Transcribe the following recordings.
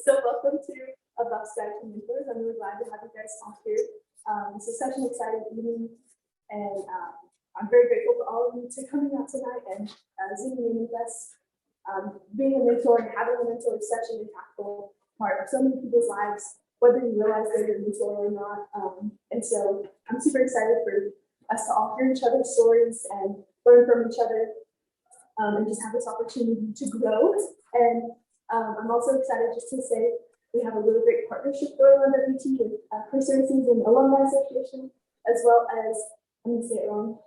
So welcome to a Bucks Guide to Mentors. I'm really glad to have you guys all here. This is such an exciting evening, and I'm very grateful for all of you to coming out tonight and zooming in with us. Being a mentor and having a mentor is such an impactful part of so many people's lives, whether you realize they're your mentor or not. And so I'm super excited for us to all hear each other's stories and learn from each other, and just have this opportunity to grow. And I'm also excited just to say we have a really great partnership going on at WT with Career Services and Alumni Association, as well as, I'm going to say it wrong,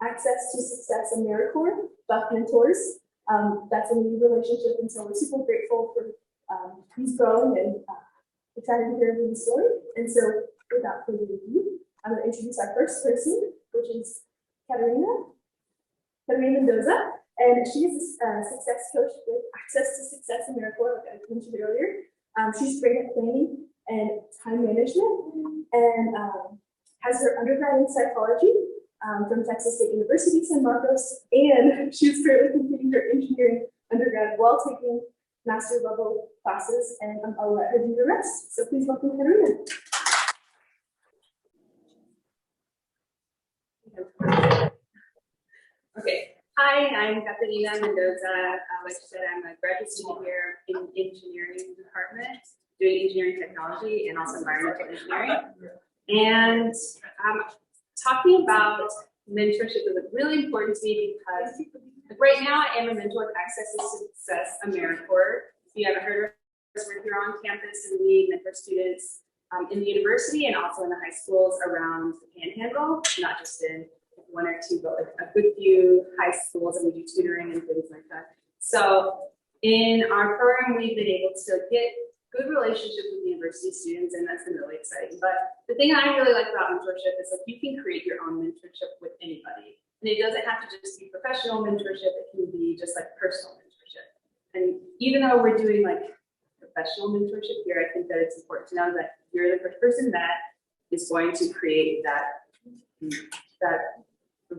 Access to Success AmeriCorps, Buck Mentors. That's a new relationship, and so we're super grateful for he's growing and excited to hear everyone's story. And so without further ado, I'm going to introduce our first person, which is Katerina Mendoza. And she is a success coach with Access to Success AmeriCorps, like I mentioned earlier. She's great at planning and time management, and has her undergrad in psychology from Texas State University, San Marcos, and she's currently completing her engineering undergrad while taking master level classes, and I'll let her do the rest. So please welcome Katerina. Okay. Hi, I'm Caterina Mendoza. Like I said, I'm a graduate student here in engineering department, doing engineering technology and also environmental engineering. And talking about mentorship is really important to me because right now I am a mentor with Access to Success AmeriCorps. If you haven't heard of us, we're here on campus and we mentor students in the university and also in the high schools around the Panhandle, not just in one or two, but like a good few high schools, and we do tutoring and things like that. So in our program, we've been able to get good relationships with university students, and that's been really exciting. But the thing I really like about mentorship is like you can create your own mentorship with anybody. And it doesn't have to just be professional mentorship, it can be just like personal mentorship. And even though we're doing like professional mentorship here, I think that it's important to know that you're the first person that is going to create that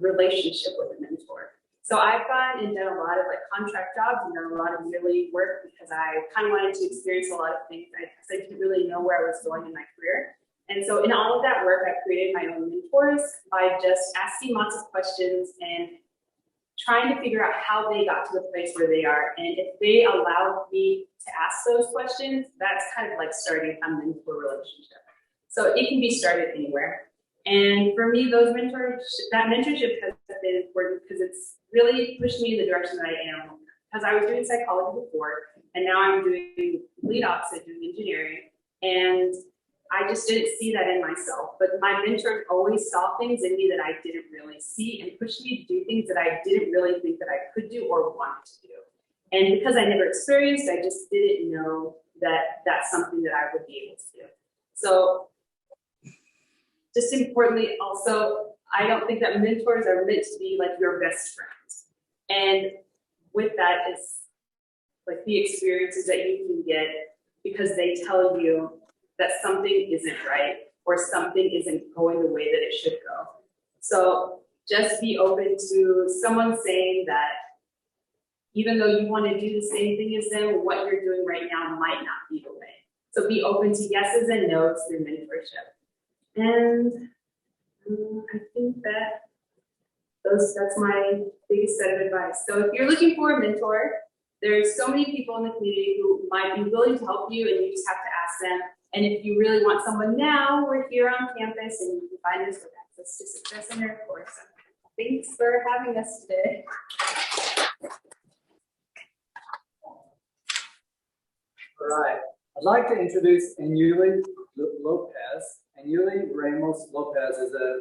relationship with a mentor. So I've gone and done a lot of like contract jobs and done a lot of yearly work because I kind of wanted to experience a lot of things. I didn't really know where I was going in my career. And so in all of that work, I created my own mentors by just asking lots of questions and trying to figure out how they got to the place where they are. And if they allowed me to ask those questions, that's kind of like starting a mentor relationship. So it can be started anywhere. And for me, that mentorship has been important because it's really pushed me in the direction that I am. Because I was doing psychology before, and now I'm doing complete opposite, doing engineering. And I just didn't see that in myself. But my mentor always saw things in me that I didn't really see and pushed me to do things that I didn't really think that I could do or wanted to do. And because I never experienced, I just didn't know that that's something that I would be able to do. So just importantly, also, I don't think that mentors are meant to be like your best friends. And with that is like the experiences that you can get because they tell you that something isn't right or something isn't going the way that it should go. So just be open to someone saying that even though you want to do the same thing as them, what you're doing right now might not be the way. So be open to yeses and nos through mentorship. And I think that's my biggest set of advice. So if you're looking for a mentor, there's so many people in the community who might be willing to help you, and you just have to ask them. And if you really want someone now, we're here on campus, and you can find us with Access to Success AmeriCorps. So thanks for having us today. All right. I'd like to introduce Anuli Lopez. Anuli Ramos Lopez is a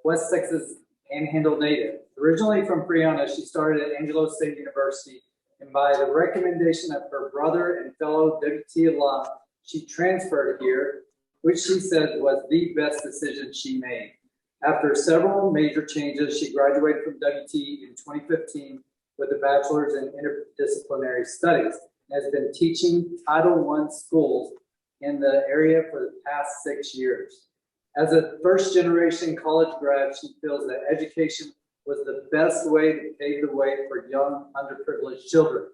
West Texas Panhandle native. Originally from Friona, she started at Angelo State University, and by the recommendation of her brother and fellow WT alum, she transferred here, which she said was the best decision she made. After several major changes, she graduated from WT in 2015 with a bachelor's in interdisciplinary studies and has been teaching Title I schools in the area for the past 6 years. As a first-generation college grad, she feels that education was the best way to pave the way for young, underprivileged children.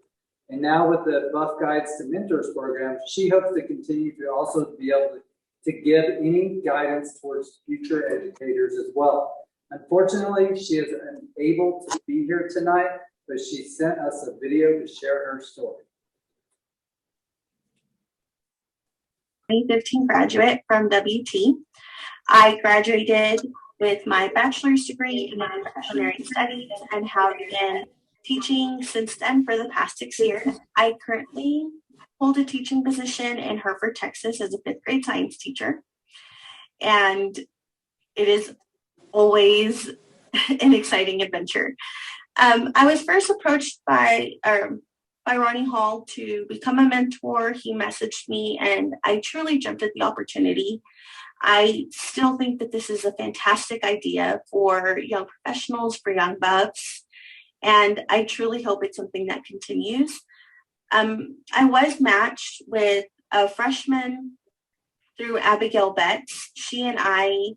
And now with the Buff Guides to Mentors program, she hopes to continue to also be able to give any guidance towards future educators as well. Unfortunately, she is unable to be here tonight, but she sent us a video to share her story. 2015 graduate from WT. I graduated with my bachelor's degree in interdisciplinary studies and have been teaching since then for the past 6 years. I currently hold a teaching position in Hereford, Texas as a 5th grade science teacher. And it is always an exciting adventure. I was first approached by Ronnie Hall to become a mentor. He messaged me and I truly jumped at the opportunity. I still think that this is a fantastic idea for young professionals, for young buffs, and I truly hope it's something that continues. I was matched with a freshman through Abigail Betts. She and I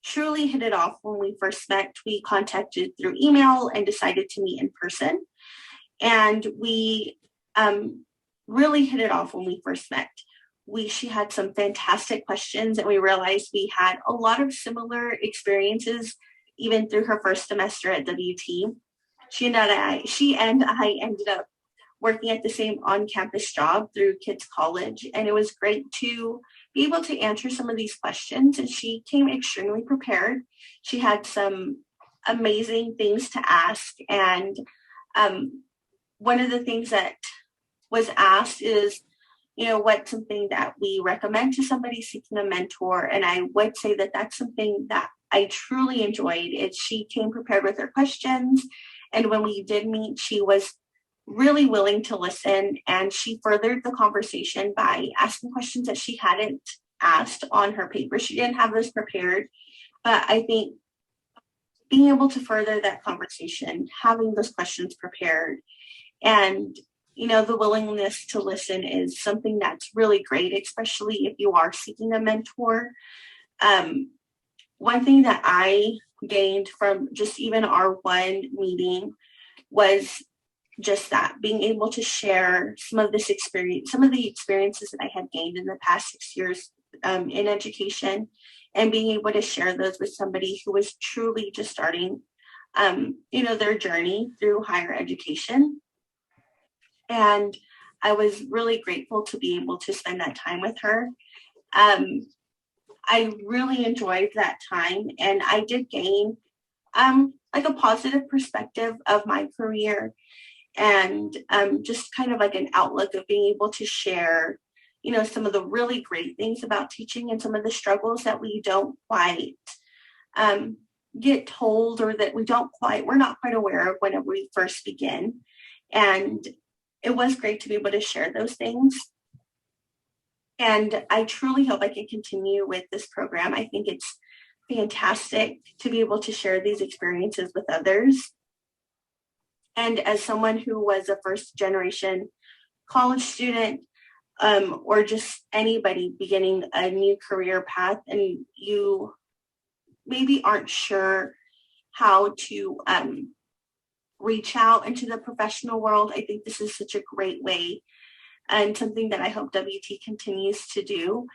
truly hit it off when we first met. We contacted through email and decided to meet in person. And we really hit it off when we first met. She had some fantastic questions and we realized we had a lot of similar experiences even through her first semester at WT. She and I ended up working at the same on-campus job through Kids College, and it was great to be able to answer some of these questions, and she came extremely prepared. She had some amazing things to ask, and one of the things that was asked is, what's something that we recommend to somebody seeking a mentor, and I would say that that's something that I truly enjoyed. She came prepared with her questions, and when we did meet, she was really willing to listen, and she furthered the conversation by asking questions that she hadn't asked on her paper. She didn't have those prepared, but I think being able to further that conversation, having those questions prepared, and the willingness to listen is something that's really great, especially if you are seeking a mentor. One thing that I gained from just even our one meeting was just that, being able to share some of this experience, some of the experiences that I had gained in the past 6 years in education, and being able to share those with somebody who was truly just starting, their journey through higher education. And I was really grateful to be able to spend that time with her. I really enjoyed that time, and I did gain like a positive perspective of my career, and just kind of like an outlook of being able to share, some of the really great things about teaching and some of the struggles that we don't quite get told, or that we're not quite aware of whenever we first begin. And it was great to be able to share those things. And I truly hope I can continue with this program. I think it's fantastic to be able to share these experiences with others. And as someone who was a first generation college student, or just anybody beginning a new career path, and you maybe aren't sure how to reach out into the professional world, I think this is such a great way, and something that I hope WT continues to do.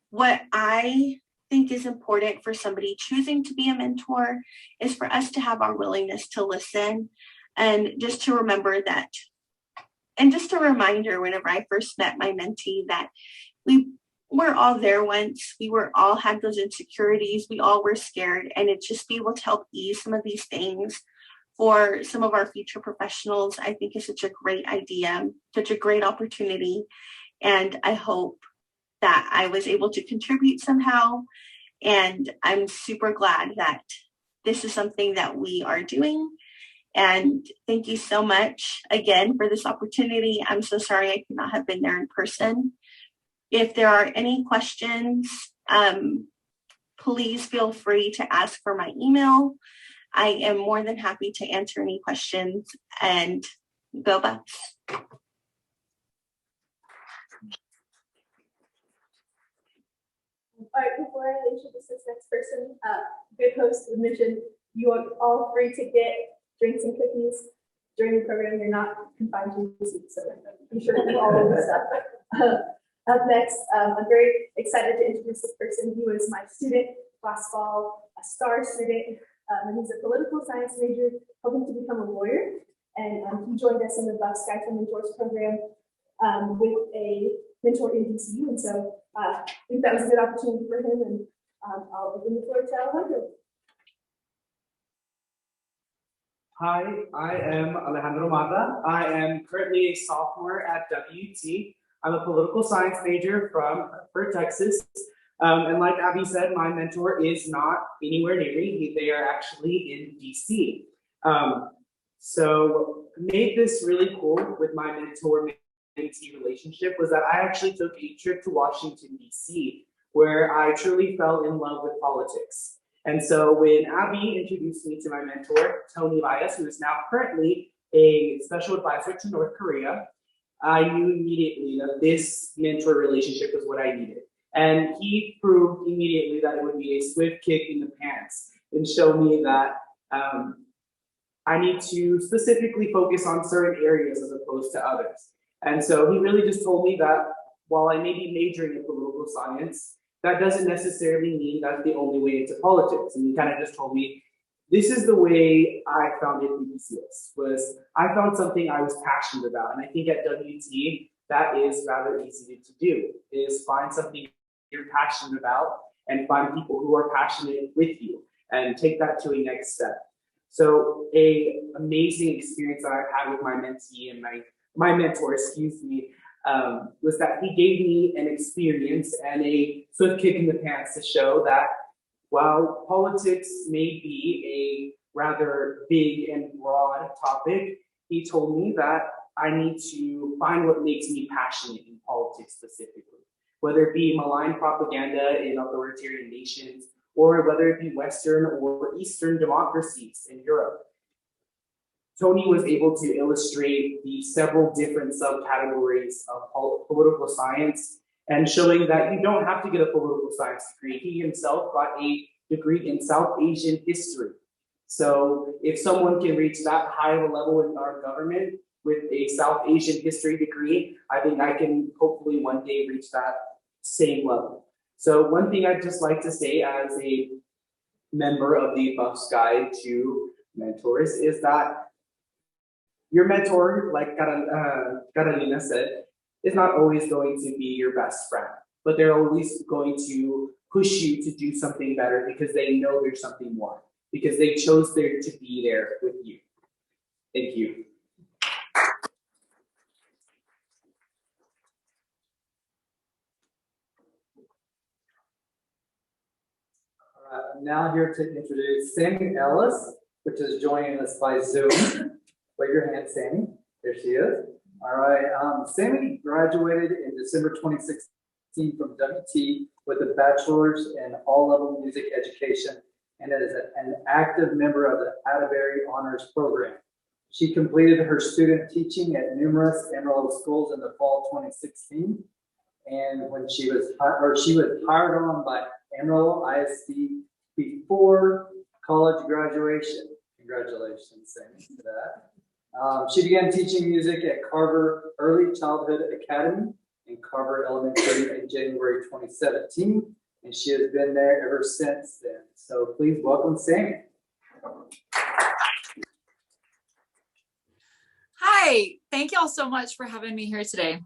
What I think is important for somebody choosing to be a mentor is for us to have our willingness to listen, and just to remember that, and just a reminder whenever I first met my mentee that we're all there once. We all had those insecurities. We all were scared, and it's just be able to help ease some of these things for some of our future professionals. I think is such a great idea, such a great opportunity. And I hope that I was able to contribute somehow. And I'm super glad that this is something that we are doing. And thank you so much again for this opportunity. I'm so sorry I could not have been there in person. If there are any questions, please feel free to ask for my email. I am more than happy to answer any questions, and go Bucks. All right, before I introduce this next person, good host would mention you are all free to get drinks and cookies during the program, you're not confined to the seat, so I'm sure you all of this stuff. Up next, I'm very excited to introduce this person. He was my student last fall, a star student, and he's a political science major, hoping to become a lawyer. And he joined us in the Buff Sky for Mentors program with a mentor in DCU. And so I think that was a good opportunity for him. And I'll open the floor to Alejandro. Hi, I am Alejandro Mata. I am currently a sophomore at WT. I'm a political science major from Hartford, Texas. And like Abby said, my mentor is not anywhere near me. They are actually in DC. So made this really cool with my mentor-mentee relationship was that I actually took a trip to Washington, DC, where I truly fell in love with politics. And so when Abby introduced me to my mentor, Tony Elias, who is now currently a special advisor to North Korea, I knew immediately that this mentor relationship was what I needed. And he proved immediately that it would be a swift kick in the pants and show me that I need to specifically focus on certain areas as opposed to others. And so he really just told me that while I may be majoring in political science, that doesn't necessarily mean that's the only way into politics. And he kind of just told me, this is the way I found it in BCS, was I found something I was passionate about. And I think at WT, that is rather easy to do, is find something you're passionate about and find people who are passionate with you and take that to a next step. So a amazing experience that I've had with my mentee and my mentor, was that he gave me an experience and a swift kick in the pants to show that while politics may be a rather big and broad topic, he told me that I need to find what makes me passionate in politics specifically, whether it be malign propaganda in authoritarian nations, or whether it be Western or Eastern democracies in Europe. Tony was able to illustrate the several different subcategories of political science and showing that you don't have to get a political science degree. He himself got a degree in South Asian history. So if someone can reach that high of a level in our government with a South Asian history degree, I think I can hopefully one day reach that same level. So one thing I'd just like to say as a member of the Buff Sky to mentors is that your mentor, like Carolina said, is not always going to be your best friend, but they're always going to push you to do something better because they know there's something more, because they chose there to be there with you. Thank you. I'm now here to introduce Sammy Ellis, which is joining us by Zoom. Wave your hand, Sammy. There she is. All right. Sammy graduated in December 2016 from WT with a bachelor's in all-level music education and is an active member of the Atterbury Honors Program. She completed her student teaching at numerous Amarillo schools in the fall 2016. And when she was hired on by Amarillo ISD before college graduation. Congratulations, Sammy, for that. She began teaching music at Carver Early Childhood Academy in Carver Elementary in January 2017, and she has been there ever since then. So please welcome Sammy. Hi, thank y'all so much for having me here today.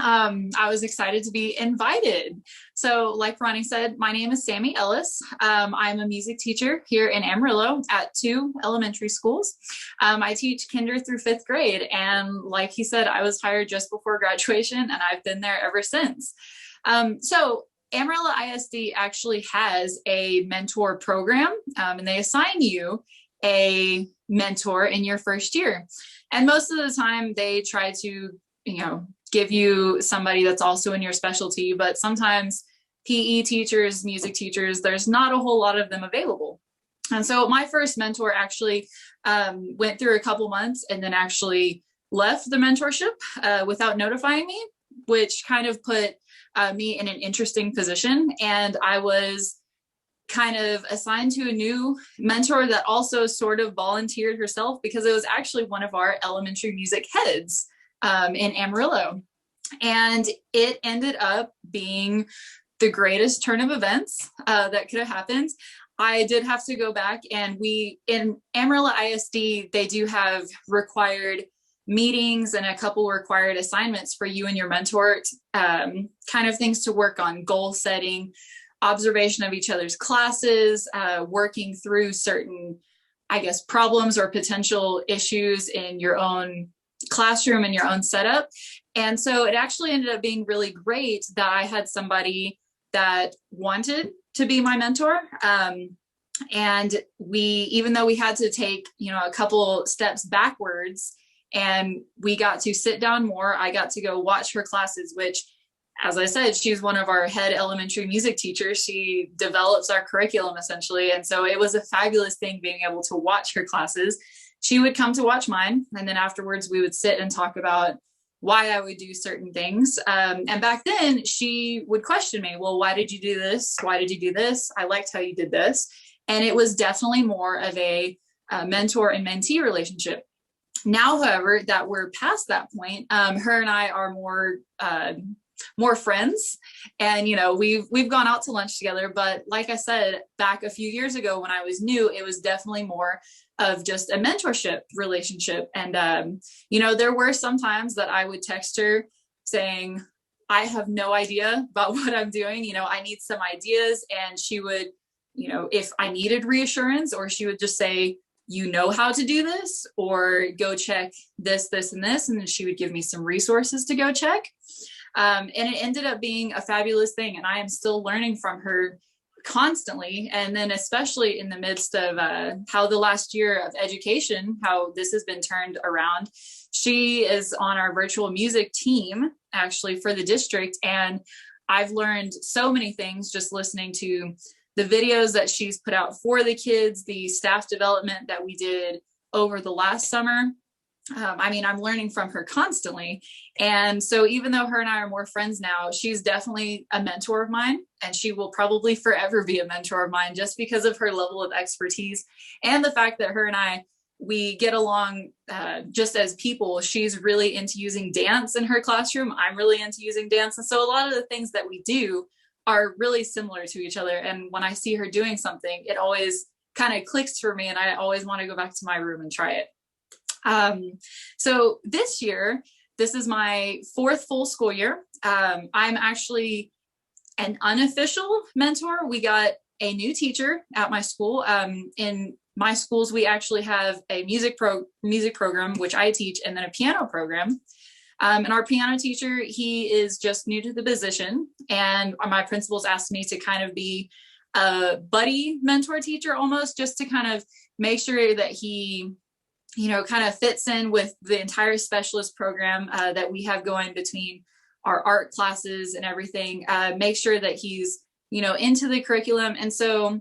I was excited to be invited. So like Ronnie said, my name is Sammy Ellis. I'm a music teacher here in Amarillo at 2 elementary schools. I teach kinder through 5th grade. And like he said, I was hired just before graduation and I've been there ever since. So Amarillo ISD actually has a mentor program and they assign you a mentor in your first year. And most of the time they try to, give you somebody that's also in your specialty, but sometimes PE teachers, music teachers, there's not a whole lot of them available. And so my first mentor actually went through a couple months and then actually left the mentorship without notifying me, which kind of put me in an interesting position. And I was kind of assigned to a new mentor that also sort of volunteered herself, because it was actually one of our elementary music heads in Amarillo. And it ended up being the greatest turn of events that could have happened. I did have to go back, and in Amarillo ISD, they do have required meetings and a couple required assignments for you and your mentor, kind of things to work on: goal setting, observation of each other's classes, working through certain, I guess, problems or potential issues in your own classroom and your own setup. And so it actually ended up being really great that I had somebody that wanted to be my mentor. And even though we had to take, a couple steps backwards, and we got to sit down more, I got to go watch her classes, which, as I said, she's one of our head elementary music teachers. She develops our curriculum essentially. And so it was a fabulous thing being able to watch her classes. She would come to watch mine, and then afterwards we would sit and talk about why I would do certain things. And back then she would question me, well, why did you do this? Why did you do this? I liked how you did this. And it was definitely more of a mentor and mentee relationship. Now, however, that we're past that point, her and I are more friends, and we've gone out to lunch together. But like I said, back a few years ago when I was new, it was definitely more of just a mentorship relationship. And there were some times that I would text her saying, I have no idea about what I'm doing, I need some ideas. And she would, if I needed reassurance, or she would just say, you know how to do this, or go check this, this, and this. And then she would give me some resources to go check. And it ended up being a fabulous thing. And I am still learning from her constantly. And then especially in the midst of how the last year of education, how this has been turned around. She is on our virtual music team, actually, for the district. And I've learned so many things just listening to the videos that she's put out for the kids, the staff development that we did over the last summer. I'm learning from her constantly. And so even though her and I are more friends now, she's definitely a mentor of mine, and she will probably forever be a mentor of mine, just because of her level of expertise and the fact that her and we get along just as people. She's really into using dance in her classroom. I'm really into using dance. And so a lot of the things that we do are really similar to each other. And when I see her doing something, it always kind of clicks for me, and I always want to go back to my room and try it. So this year, this is my 4th full school year. I'm actually an unofficial mentor. We got a new teacher at my school. In my schools, we actually have a music program, which I teach, and then a piano program. And our piano teacher, he is just new to the position. And my principals asked me to kind of be a buddy mentor teacher almost, just to kind of make sure that he kind of fits in with the entire specialist program that we have going between our art classes and everything, make sure that he's, into the curriculum. And so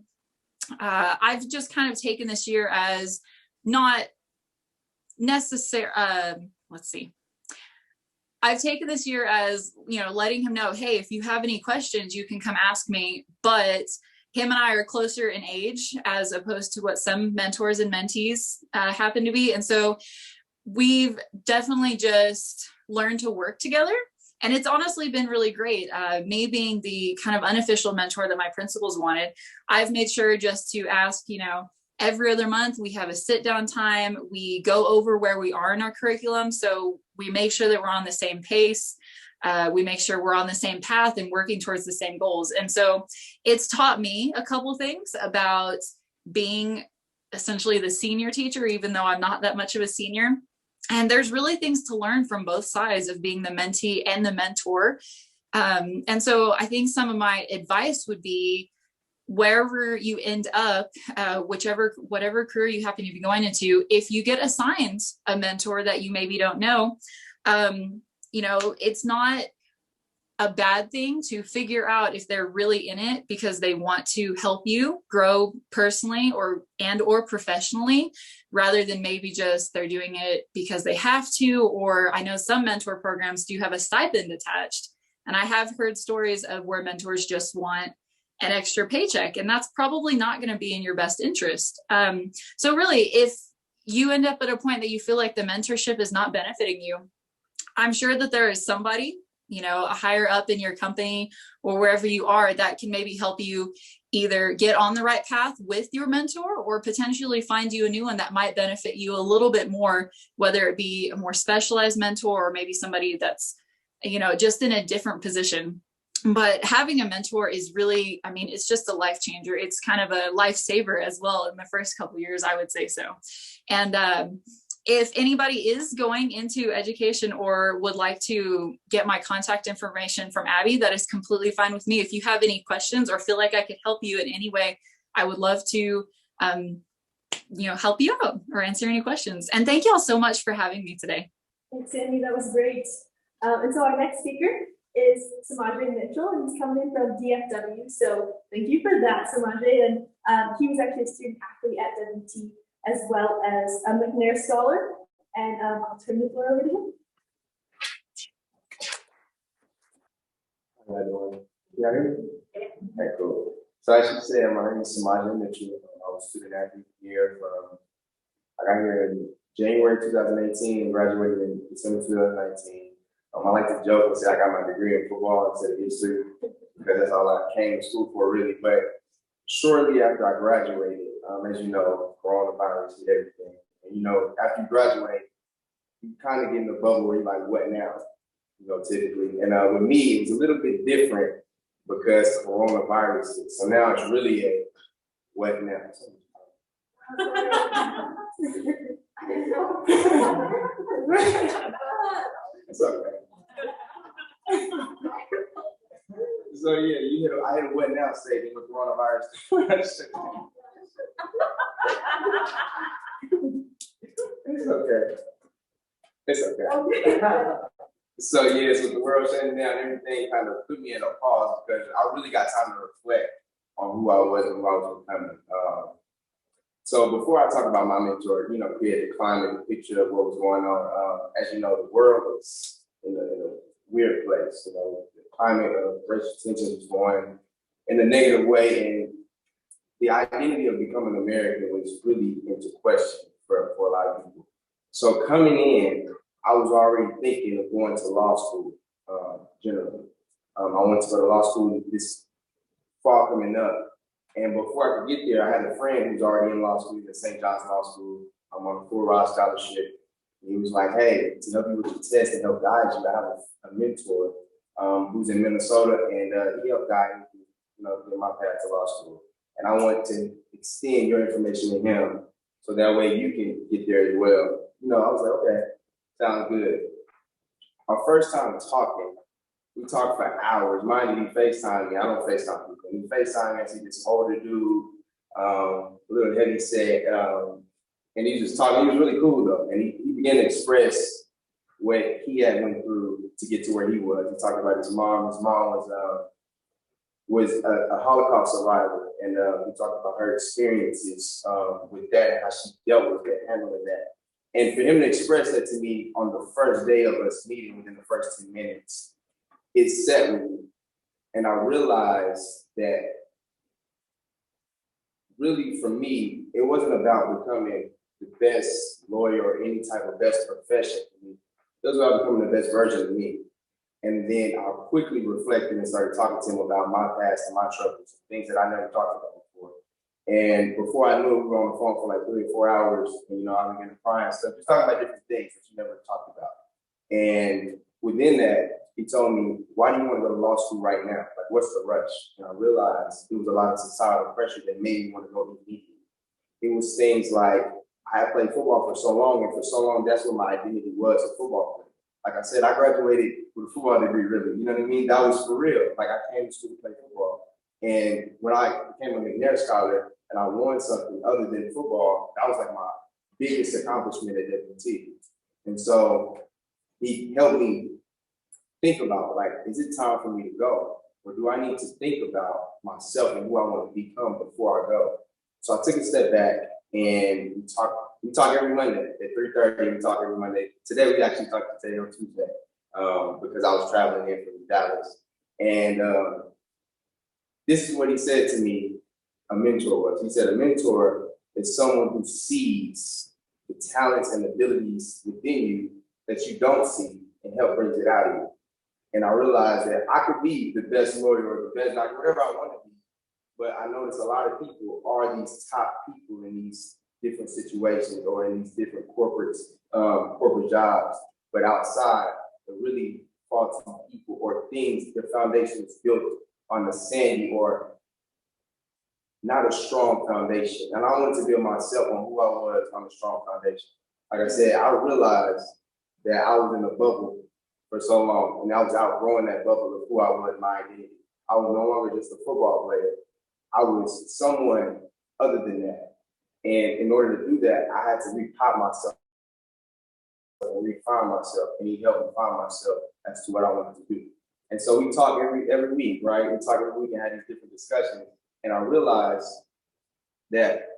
I've just kind of taken this year as not necessary. I've taken this year as, letting him know, hey, if you have any questions, you can come ask me. But him and I are closer in age as opposed to what some mentors and mentees happen to be. And so we've definitely just learned to work together. And it's honestly been really great. Me being the kind of unofficial mentor that my principals wanted, I've made sure just to ask, every other month we have a sit down time. We go over where we are in our curriculum. So we make sure that we're on the same pace. We make sure we're on the same path and working towards the same goals. And so it's taught me a couple things about being essentially the senior teacher, even though I'm not that much of a senior. And there's really things to learn from both sides of being the mentee and the mentor. And so I think some of my advice would be, wherever you end up, whatever career you happen to be going into, if you get assigned a mentor that you maybe don't know, it's not a bad thing to figure out if they're really in it because they want to help you grow personally or professionally, rather than maybe just they're doing it because they have to. Or I know some mentor programs do have a stipend attached. And I have heard stories of where mentors just want an extra paycheck, and that's probably not going to be in your best interest. So really, if you end up at a point that you feel like the mentorship is not benefiting you, I'm sure that there is somebody, you know, higher up in your company or wherever you are that can maybe help you either get on the right path with your mentor or potentially find you a new one that might benefit you a little bit more, whether it be a more specialized mentor or maybe somebody that's, you know, just in a different position. But having a mentor is really, I mean, it's just a life changer. It's kind of a lifesaver as well in the first couple of years, I would say so. And if anybody is going into education or would like to get my contact information from Abby, that is completely fine with me. If you have any questions or feel like I could help you in any way, I would love to, you know, help you out or answer any questions. And thank you all so much for having me today. Thanks, Sandy. That was great. And so our next speaker is Samadre Mitchell, and he's coming in from DFW. So thank you for that, Samadre. And he was actually a student athlete at WT, as well as a McNair Scholar, and I'll turn the floor over to him. How you doing? You hear me? Okay, cool. So as you said, my name is Samadre Mitchell. I was a student athlete here I got here in January 2018, graduated in December 2019. I like to joke and say I got my degree in football instead of history because that's all I came to school for really. But shortly after I graduated, as you know, coronavirus and everything. And you know, after you graduate, you kind of get in the bubble where you're like, what now? You know, typically. And with me, it was a little bit different because coronavirus. So now it's really a what now? It's okay. So yeah, you know, I had a what now statement with coronavirus. It's okay. It's okay. So yeah, so the world shutting down, everything kind of put me in a pause because I really got time to reflect on who I was and who I was becoming. So before I talk about my mentor, you know, create a climate picture of what was going on. As you know, the world was in a weird place. You know, the climate of racial tension was going in a negative way, and the identity of becoming American was really into question for a lot of people. So coming in, I was already thinking of going to law school, generally. I went to go to law school this fall coming up. And before I could get there, I had a friend who was already in law school at St. John's Law School. I'm on a full ride scholarship. And he was like, hey, to help you with your test and help guide you, I have a mentor who's in Minnesota, and he helped guide me, you know, in my path to law school. And I want to extend your information to him so that way you can get there as well. You know, I was like, okay, sounds good. Our first time talking, we talked for hours. Mind you, he FaceTimed me. I don't FaceTime people. He FaceTimed me. I see this older dude, a little heavy set, and he was just talking. He was really cool though, and he began to express what he had went through to get to where he was. He talked about his mom. His mom was a Holocaust survivor, and we talked about her experiences with that and how she dealt with it, handling that. And for him to express that to me on the first day of us meeting, within the first 10 minutes, it set with me. And I realized that really for me, it wasn't about becoming the best lawyer or any type of best profession for me. It was about becoming the best version of me. And then I quickly reflected and started talking to him about my past and my troubles, things that I never talked about before. And before I knew it, we were on the phone for like 3 or 4 hours, and you know, I began to cry and stuff, just talking about different things that you never talked about. And within that, he told me, why do you want to go to law school right now? Like, what's the rush? And I realized it was a lot of societal pressure that made me want to go immediately. It was things like, I had played football for so long, and for so long, that's what my identity was, a football player. Like I said, I graduated with a football degree, really. You know what I mean? That was for real. Like, I came to school to play football. And when I became a McNair Scholar and I won something other than football, that was like my biggest accomplishment at WT. And so he helped me think about, like, is it time for me to go? Or do I need to think about myself and who I want to become before I go? So I took a step back, and we talk every Monday at 3:30. We talk every Monday. Today we actually talked today on Tuesday because I was traveling in from Dallas. And this is what he said to me a mentor was. He said, a mentor is someone who sees the talents and abilities within you that you don't see and help brings it out of you. And I realized that I could be the best lawyer or the best doctor, whatever I want to be. But I notice a lot of people are these top people in these different situations or in these different corporate jobs. But outside, the really faulty people or things, the foundation is built on the sandy or not a strong foundation. And I wanted to build myself on who I was on a strong foundation. Like I said, I realized that I was in a bubble for so long, and I was outgrowing that bubble of who I was, my identity. I was no longer just a football player. I was someone other than that. And in order to do that, I had to repop myself and refine myself, and he helped me find myself as to what I wanted to do. And so we talk every week, right? We talk every week and have these different discussions. And I realized that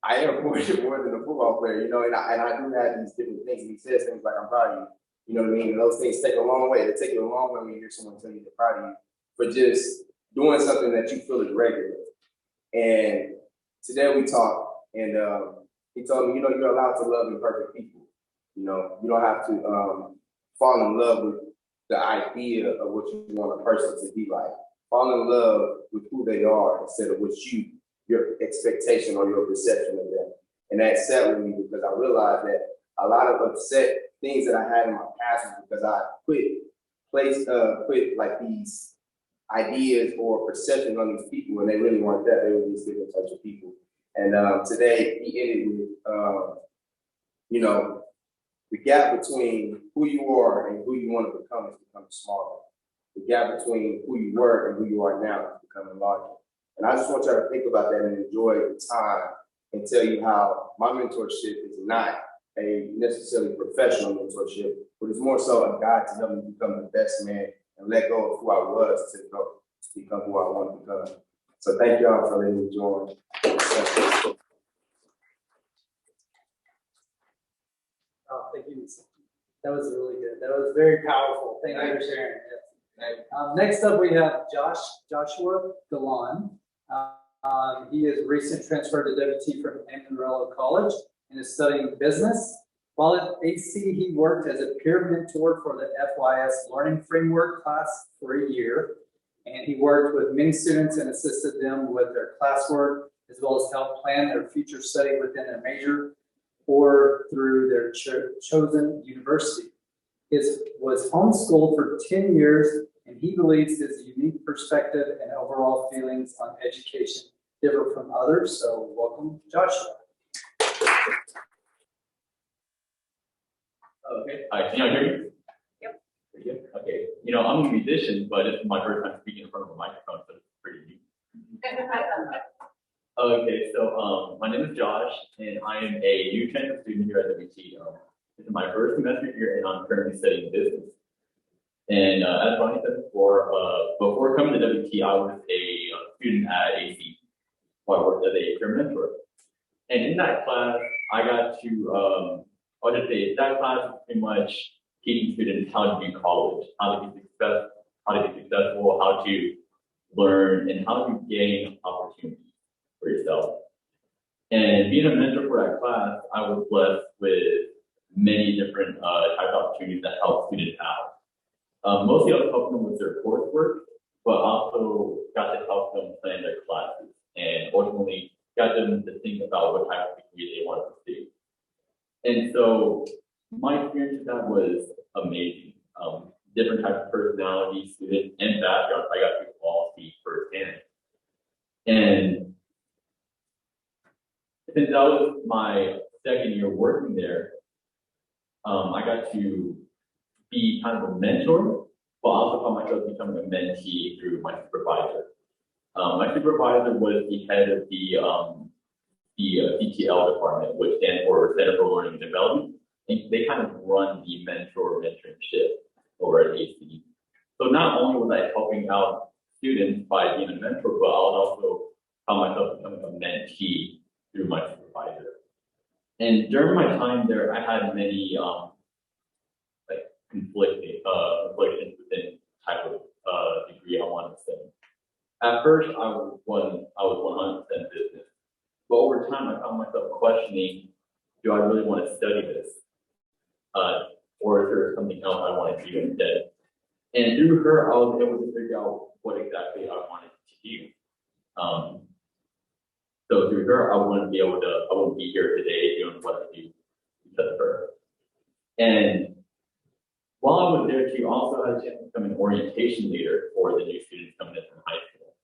I am more than a football player, you know, and I do have these different things. And he says things like, I'm proud of you. You know what I mean? And those things take a long way. They take you a long way when you hear someone tell you they're proud of you for just doing something that you feel is regular. And today we talked, and he told me, you know, you're allowed to love imperfect people. You know, you don't have to fall in love with the idea of what you want a person to be like. Fall in love with who they are instead of what your expectation or your perception of them. And that sat with me because I realized that a lot of upset things that I had in my past was because I put like these ideas or perceptions on these people, and they really weren't that. They were these different types of people. And today he ended with, you know, the gap between who you are and who you want to become is becoming smaller. The gap between who you were and who you are now is becoming larger. And I just want y'all to think about that and enjoy the time and tell you how my mentorship is not a necessarily professional mentorship, but it's more so a guide to help me become the best man and let go of who I was to become who I want to become. So thank y'all for letting me join. Oh, thank you. That was really good. That was very powerful. Thank you for sharing. Next up, we have Joshua Galan. He is recent transferred to WT from Amarillo College and is studying business. While at AC, he worked as a peer mentor for the FYS Learning Framework class for a year. And he worked with many students and assisted them with their classwork, as well as helped plan their future study within their major or through their chosen university. He was homeschooled for 10 years, and he believes his unique perspective and overall feelings on education differ from others. So welcome, Joshua. Okay, can you hear me? Yep. Pretty good. Okay, you know, I'm a musician, but it's my first time speaking in front of a microphone, so it's pretty neat. Okay, so my name is Josh, and I am a new transfer student here at WT. This is my first semester here, and I'm currently studying business. And as Ronnie said before coming to WT, I was a student at AC, where I worked as a peer mentor. And in that class, I got to, I'll just say that class was pretty much teaching students how to do college, how to be successful, how to learn, and how to gain opportunities for yourself. And being a mentor for that class, I was blessed with many different type of opportunities that help students out. Mostly I was helping them with their coursework, but also got to help them plan their classes and ultimately got them to think about what type of degree they want to pursue. And so my experience with that was amazing. Different types of personalities, students, and backgrounds I got to all see firsthand. And since that was my second year working there, I got to be kind of a mentor, but also found myself becoming a mentee through my supervisor. My supervisor was the head of the CTL department, which stands for Center for Learning and Development. And they kind of run the mentorship over at AC. So not only was I helping out students by being a mentor, but I was also found myself becoming a mentee through my supervisor. And during my time there, I had many conflictions within the type of degree I wanted to study. At first, I was 100% business, but over time, I found myself questioning: do I really want to study this, or is there something else I want to do instead? And through her, I was able to figure out what exactly I wanted to do. So through her, I wouldn't be here today doing what I do because of her. And while I was there, she also had a chance to become an orientation leader for the new students coming in from high school.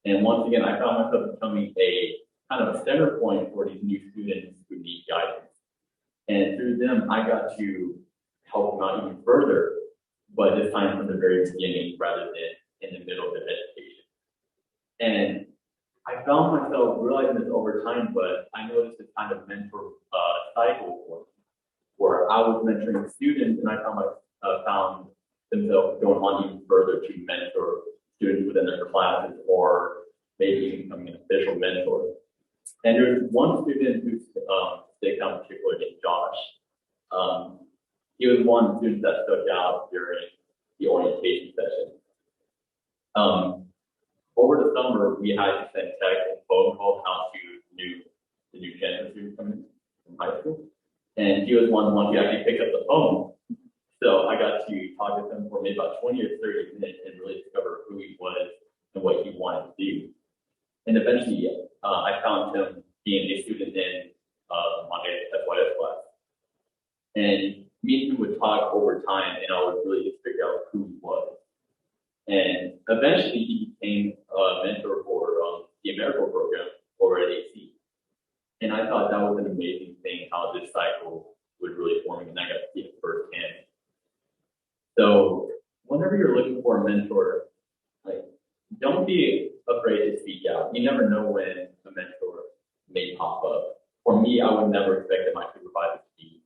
And once again, I found myself becoming a kind of a center point for these new students who need guidance. And through them, I got to help them out even further, but this time from the very beginning rather than in the middle of their education. And I found myself realizing this over time, but I noticed this kind of mentor cycle for me, where I was mentoring students, and I found themselves going on even further to mentor students within their classes, or maybe even becoming an official mentor. And there's one student who sticks out in particular named Josh. He was one student that stuck out during the orientation session. Over the summer, we had to send text and phone calls out to the new Gen students coming from high school. And he was one who actually picked up the phone. So I got to talk to him for maybe about 20 or 30 minutes and really discover who he was and what he wanted to do. And eventually, I found him being a student in my SYS class. And me and him would talk over time, and I would really just figure out who he was. And eventually, he became a mentor for the AmeriCorps program over at AC. And I thought that was an amazing thing, how this cycle was really forming, and I got to see it firsthand. So whenever you're looking for a mentor, don't be afraid to speak out. You never know when a mentor may pop up. For me, I would never expect my supervisor to be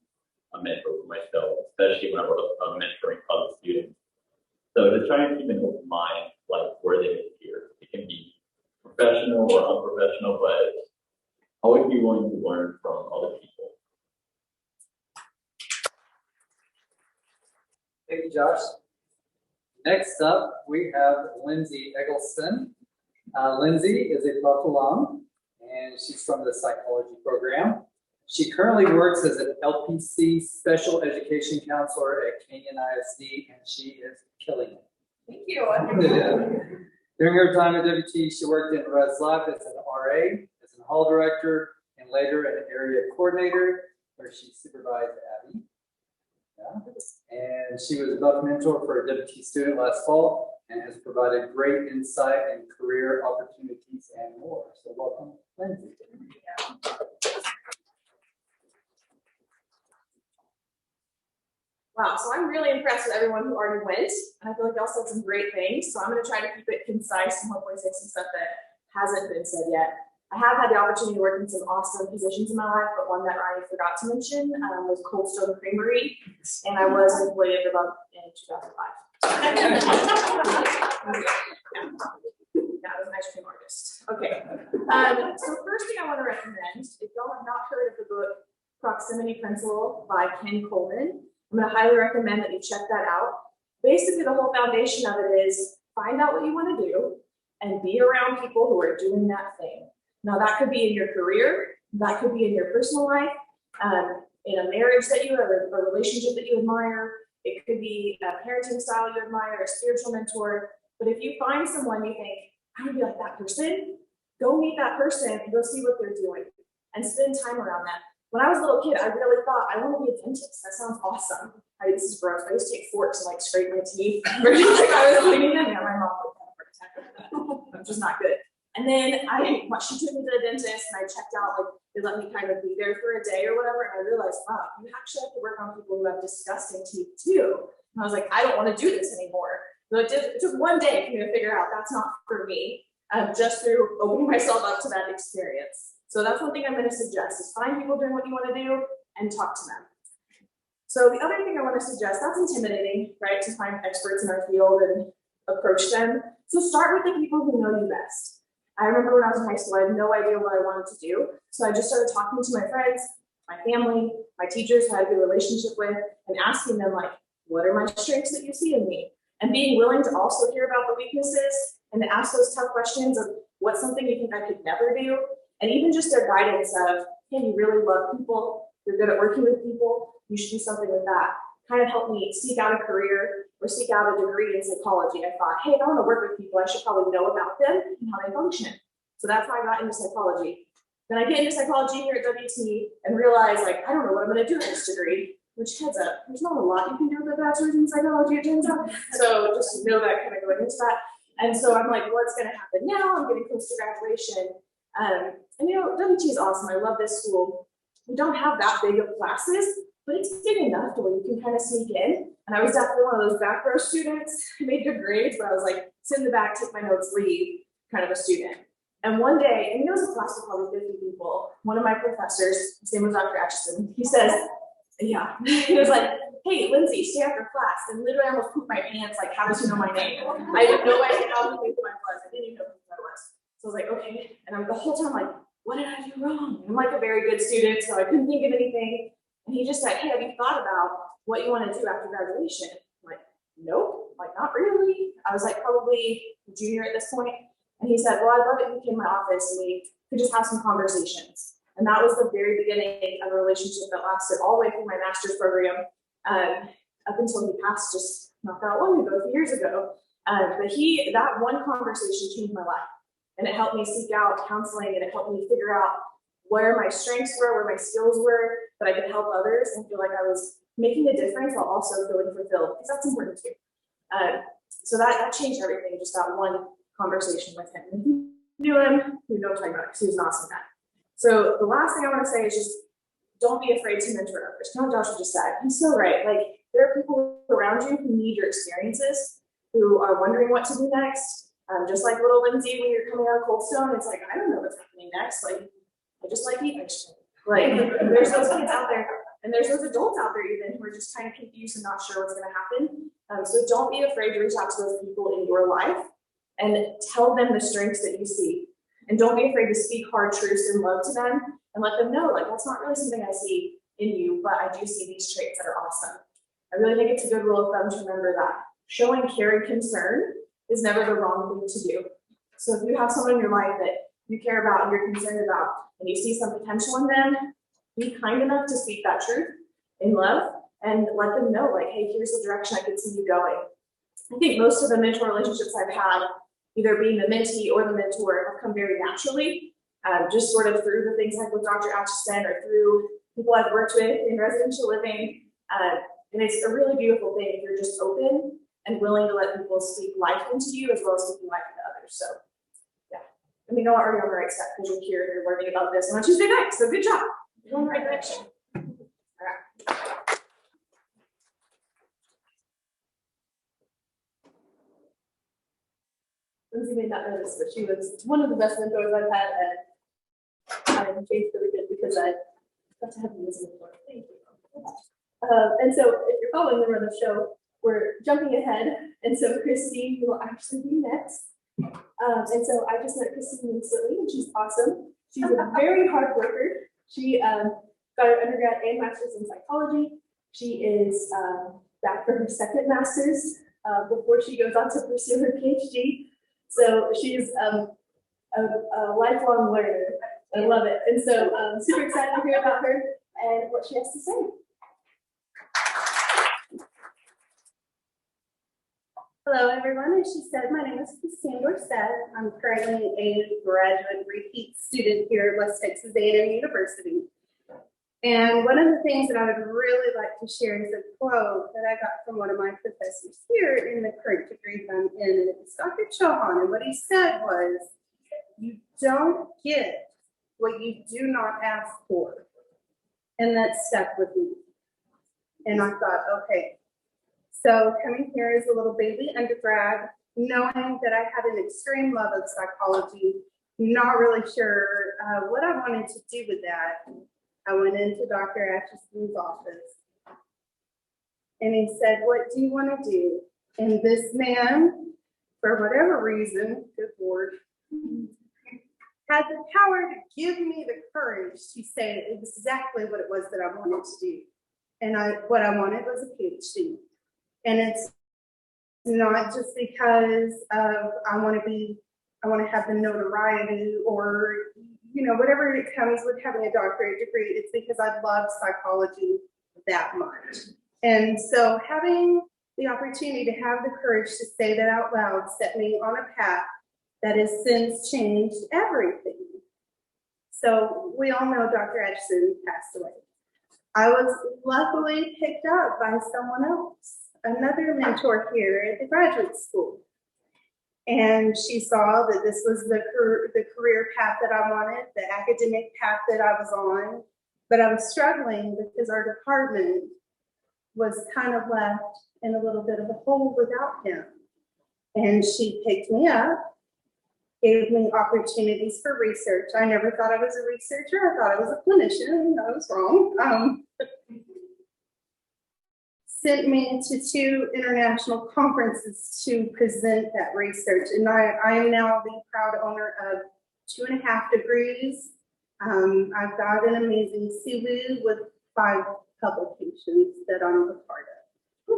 a mentor for myself, especially when I was mentoring other students. So to try and keep an open mind, where they appear. It can be professional or unprofessional, but always be willing to learn from other people. Thank you, Josh. Next up, we have Lindsay Eggleston. Lindsay is a Buff alum, and she's from the psychology program. She currently works as an LPC special education counselor at Canyon ISD, and she is killing it. Thank you. During her time at WT, she worked in Res Lab as an RA, as an hall director, and later an area coordinator, where she supervised Abby. Yeah. And she was a Buff mentor for a WT student last fall, and has provided great insight and career opportunities and more. So welcome, Lindsay. Wow, so I'm really impressed with everyone who already went, and I feel like you all said some great things, so I'm going to try to keep it concise and hopefully say some stuff that hasn't been said yet. I have had the opportunity to work in some awesome positions in my life, but one that I forgot to mention was Cold Stone Creamery, and I was employee of about in 2005. Yeah, I was an ice cream artist. Okay, so first thing I want to recommend, if y'all have not heard of the book Proximity Principle by Ken Coleman, I'm going to highly recommend that you check that out. Basically, the whole foundation of it is find out what you want to do and be around people who are doing that thing. Now, that could be in your career, that could be in your personal life, in a marriage that you have, a relationship that you admire. It could be a parenting style you admire, a spiritual mentor. But if you find someone you think, I would be like that person, go meet that person and go see what they're doing and spend time around that. When I was a little kid, I really thought, I want to be a dentist. That sounds awesome. This is gross. I used to take forks and scrape my teeth. I was cleaning them. Yeah, my mom would have a heart attack over that, which is not good. And then she took me to the dentist, and I checked out, they let me kind of be there for a day or whatever. And I realized, wow, you actually have to work on people who have disgusting teeth too. And I was like, I don't want to do this anymore. So it took one day for me to figure out that's not for me, just through opening myself up to that experience. So that's one thing I'm going to suggest is find people doing what you want to do and talk to them. So the other thing I want to suggest, that's intimidating, right? To find experts in our field and approach them. So start with the people who know you best. I remember when I was in high school, I had no idea what I wanted to do. So I just started talking to my friends, my family, my teachers who I had a good relationship with, and asking them what are my strengths that you see in me? And being willing to also hear about the weaknesses and to ask those tough questions of what's something you think I could never do, and even just their guidance of, hey, you really love people, you're good at working with people, you should do something with that, kind of helped me seek out a career or seek out a degree in psychology. I thought, hey, if I want to work with people, I should probably know about them and how they function. So that's how I got into psychology. Then I get into psychology here at WT and realize, like, I don't know what I'm going to do with this degree, which heads up, there's not a lot you can do with a bachelor's in psychology, it turns out. So just know that kind of going into that. And so I'm like, what's going to happen now? I'm getting close to graduation. And you know, WT is awesome. I love this school. We don't have that big of classes, but it's big enough to where you can kind of sneak in. And I was definitely one of those back row students. I made good grades, but I was like, sit in the back, take my notes, leave, kind of a student. And one day, and it was a class of probably 50 people, one of my professors, his name was Dr. Atchison, he says, yeah, he was like, hey, Lindsay, stay after class. And literally I almost pooped my pants, like, how does he know my name? I had no idea how he knew who I was. I didn't even know who I was. So I was like, okay. And I'm the whole time like, what did I do wrong? I'm like a very good student, so I couldn't think of anything. And he just said, hey, have you thought about what you want to do after graduation? I'm like, nope, like not really. I was like probably a junior at this point. And he said, well, I'd love it if you came to my office and we could just have some conversations. And that was the very beginning of a relationship that lasted all the way through my master's program, up until he passed just not that long ago, a few years ago. But that one conversation changed my life. And it helped me seek out counseling, and it helped me figure out where my strengths were, where my skills were, that I could help others and feel like I was making a difference while also feeling fulfilled, because that's important too. So that changed everything, just that one conversation with him. And if you knew him, you know what I'm talking about, because he was an awesome guy. So the last thing I want to say is just don't be afraid to mentor others. Kind of what Joshua just said. He's so right. Like, there are people around you who need your experiences, who are wondering what to do next. Just like little Lindsay, when you're coming out of Cold Stone, it's like, I don't know what's happening next. Like, I just like eat ice cream. Like, there's those kids out there, and there's those adults out there even who are just kind of confused and not sure what's going to happen. So don't be afraid to reach out to those people in your life and tell them the strengths that you see. And don't be afraid to speak hard truths and love to them and let them know, like, that's not really something I see in you, but I do see these traits that are awesome. I really think it's a good rule of thumb to remember that showing care and concern is never the wrong thing to do. So if you have someone in your life that you care about and you're concerned about, and you see some potential in them, be kind enough to speak that truth in love and let them know, like, hey, here's the direction I can see you going. I think most of the mentor relationships I've had, either being the mentee or the mentor, have come very naturally, just sort of through the things like with Dr. Atchison or through people I've worked with in residential living. And it's a really beautiful thing if you're just open and willing to let people speak life into you as well as speaking life into others. So, yeah. I mean, you're already on the right step because you're here and you're learning about this on Tuesday night. So, good job. You're on the right direction. All right. Lindsay may not know this, but she was one of the best mentors I've had, and I'm changed really good because I got to have you as a mentor. Thank you. And so, if you're following the run of the show, we're jumping ahead, and so Christine will actually be next. And so I just met Christine recently, and she's awesome. She's a very hard worker. She got her undergrad and master's in psychology. She is back for her second master's before she goes on to pursue her PhD. So she's a lifelong learner. I love it. And so super excited to hear about her and what she has to say. Hello, everyone. As she said, my name is Christine Dorsett. I'm currently a graduate repeat student here at West Texas A&M University. And one of the things that I would really like to share is a quote that I got from one of my professors here in the current degree I'm in. It's Dr. Chauhan, and what he said was, you don't get what you do not ask for. And that stuck with me. And I thought, okay. So coming here as a little baby undergrad, knowing that I had an extreme love of psychology, not really sure what I wanted to do with that, I went into Dr. Atchison's office. And he said, what do you want to do? And this man, for whatever reason, good Lord, had the power to give me the courage to say exactly what it was that I wanted to do. And what I wanted was a PhD. And it's not just because of I want to have the notoriety or, you know, whatever it comes with having a doctorate degree. It's because I love psychology that much. And so having the opportunity to have the courage to say that out loud set me on a path that has since changed everything. So we all know Dr. Edson passed away. I was luckily picked up by someone else, another mentor here at the graduate school. And she saw that this was the career path that I wanted, the academic path that I was on. But I was struggling because our department was kind of left in a little bit of a hole without him. And she picked me up, gave me opportunities for research. I never thought I was a researcher. I thought I was a clinician. I was wrong. Sent me to 2 international conferences to present that research. And I am now the proud owner of 2.5 degrees. I've got an amazing CV with 5 publications that I'm a part of.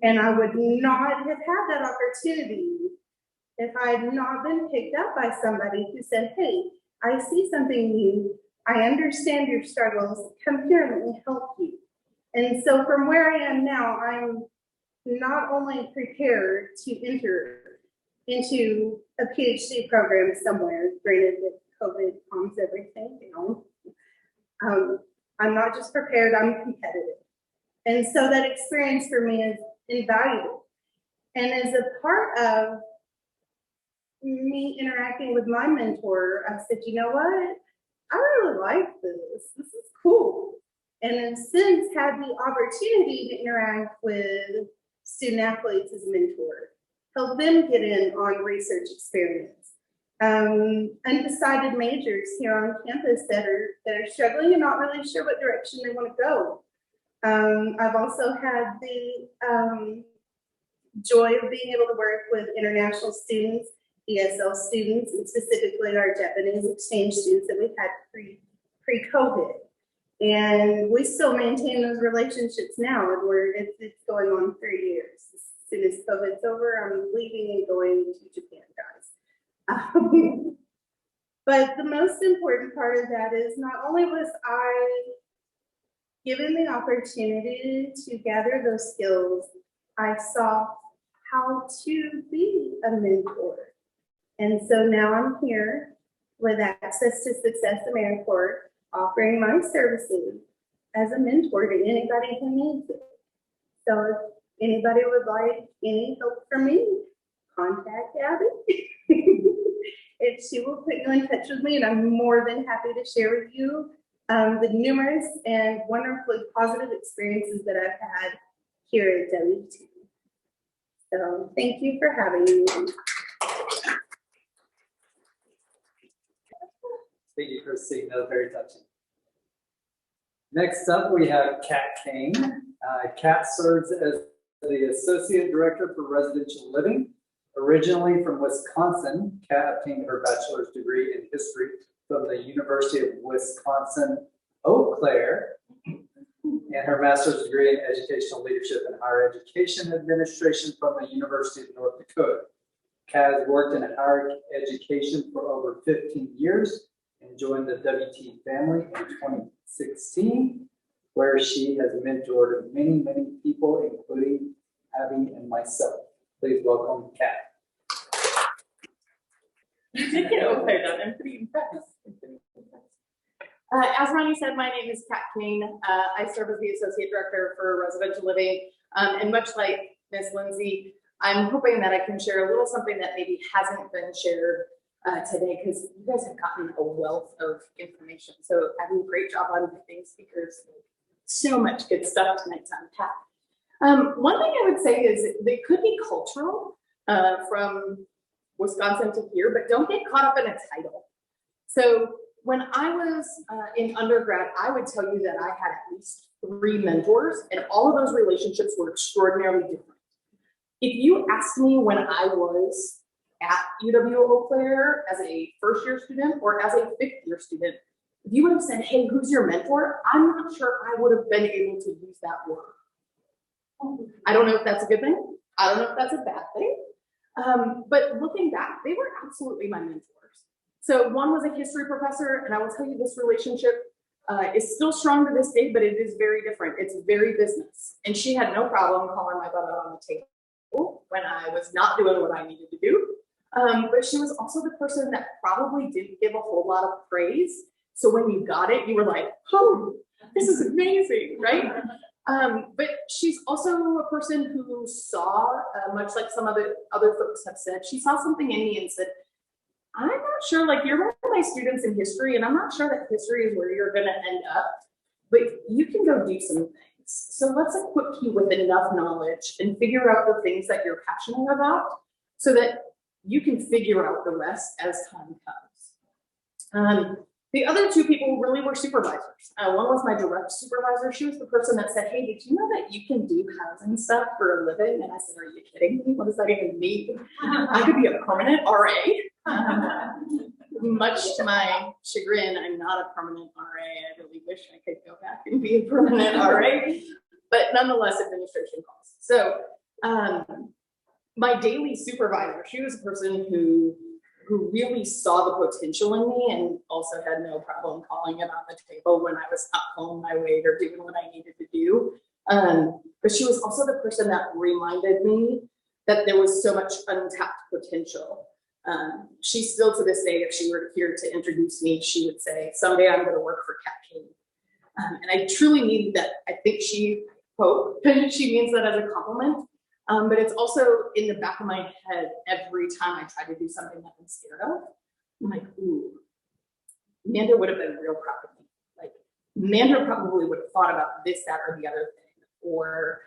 And I would not have had that opportunity if I had not been picked up by somebody who said, hey, I see something new. I understand your struggles. Come here, let me help you. And so from where I am now, I'm not only prepared to enter into a PhD program somewhere, granted that COVID calms everything down. I'm not just prepared, I'm competitive. And so that experience for me is invaluable. And as a part of me interacting with my mentor, I said, you know what? I really like this. This is cool. And have since had the opportunity to interact with student athletes as a mentor, help them get in on research experience. Undecided majors here on campus that are struggling and not really sure what direction they want to go. I've also had the joy of being able to work with international students, ESL students, and specifically our Japanese exchange students that we had pre-COVID. And we still maintain those relationships now, and it's going on 3 years. As soon as COVID's over, I'm leaving and going to Japan, guys. But the most important part of that is not only was I given the opportunity to gather those skills, I saw how to be a mentor. And so now I'm here with Access to Success AmeriCorps, offering my services as a mentor to anybody who needs it. So if anybody would like any help from me, contact Abby. And she will put you in touch with me, and I'm more than happy to share with you the numerous and wonderfully positive experiences that I've had here at WT. So thank you for having me. Thank you, Christine. That was very touching. Next up, we have Kat Kane. Kat serves as the Associate Director for Residential Living. Originally from Wisconsin, Kat obtained her bachelor's degree in history from the University of Wisconsin-Eau Claire and her master's degree in educational leadership and higher education administration from the University of North Dakota. Kat has worked in higher education for over 15 years and joined the WT family in 2016, where she has mentored many, many people, including Abby and myself. Please welcome Kat. I'm pretty impressed. As Ronnie said, my name is Kat Kane. I serve as the Associate Director for Residential Living. And much like Ms. Lindsay, I'm hoping that I can share a little something that maybe hasn't been shared today, because you guys have gotten a wealth of information. So having a great job on picking speakers. So much good stuff tonight to unpack. One thing I would say is they could be cultural from Wisconsin to here, but don't get caught up in a title. So when I was in undergrad, I would tell you that I had at least 3 mentors, and all of those relationships were extraordinarily different. If you asked me when I was at UW-Eau Claire as a first-year student or as a 5th-year student, if you would have said, hey, who's your mentor? I'm not sure I would have been able to use that word. I don't know if that's a good thing. I don't know if that's a bad thing. But looking back, they were absolutely my mentors. So one was a history professor, and I will tell you this relationship is still strong to this day, but it is very different. It's very business. And she had no problem calling my butt out on the table when I was not doing what I needed to do. But she was also the person that probably didn't give a whole lot of praise. So when you got it, you were like, oh, this is amazing, right? But she's also a person who saw, much like some of the other folks have said, she saw something in me and said, I'm not sure, like you're one of my students in history, and I'm not sure that history is where you're gonna end up, but you can go do some things. So let's equip you with enough knowledge and figure out the things that you're passionate about so that you can figure out the rest as time comes. The other two people really were supervisors. One was my direct supervisor. She was the person that said, hey, did you know that you can do housing stuff for a living? And I said, are you kidding me? What does that even mean? I could be a permanent RA. Much to my chagrin, I'm not a permanent RA. I really wish I could go back and be a permanent RA, but nonetheless, administration calls. So my daily supervisor, she was a person who really saw the potential in me and also had no problem calling it on the table when I was not pulling my weight or doing what I needed to do. But she was also the person that reminded me that there was so much untapped potential. She still to this day, if she were here to introduce me, she would say, someday I'm gonna work for Cat King. And I truly mean that. I think she means that as a compliment. But it's also in the back of my head every time I try to do something that I'm scared of. I'm like, ooh, Amanda would have been real proud of me. Like, Amanda probably would have thought about this, that, or the other thing. Or